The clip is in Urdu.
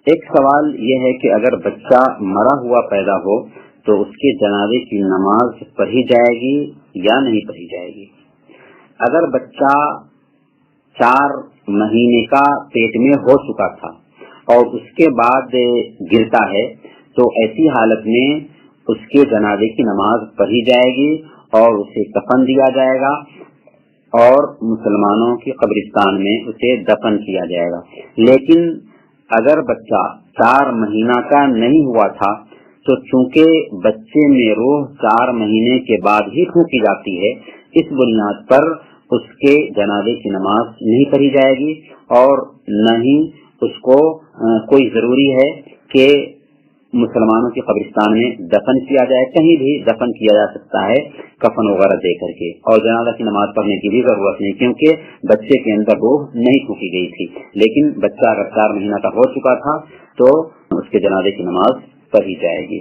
ایک سوال یہ ہے کہ اگر بچہ مرا ہوا پیدا ہو تو اس کے جنازے کی نماز پڑھی جائے گی یا نہیں پڑھی جائے گی؟ اگر بچہ 4 مہینے کا پیٹ میں ہو چکا تھا اور اس کے بعد گرتا ہے تو ایسی حالت میں اس کے جنازے کی نماز پڑھی جائے گی اور اسے کفن دیا جائے گا اور مسلمانوں کی قبرستان میں اسے دفن کیا جائے گا۔ لیکن اگر بچہ 4 مہینہ کا نہیں ہوا تھا تو چونکہ بچے میں روح 4 مہینے کے بعد ہی پھونکی جاتی ہے، اس بنیاد پر اس کے جنازے کی نماز نہیں پڑھی جائے گی اور نہ ہی اس کو کوئی ضروری ہے کہ مسلمانوں کی قبرستان میں دفن کیا جائے۔ کہیں بھی دفن کیا جا سکتا ہے کفن وغیرہ دے کر کے، اور جنازہ کی نماز پڑھنے کی بھی ضرورت نہیں، کیونکہ بچے کے اندر روح نہیں پھونکی گئی تھی۔ لیکن بچہ اگر 4 مہینہ کا ہو چکا تھا تو اس کے جنازے کی نماز پڑھی جائے گی۔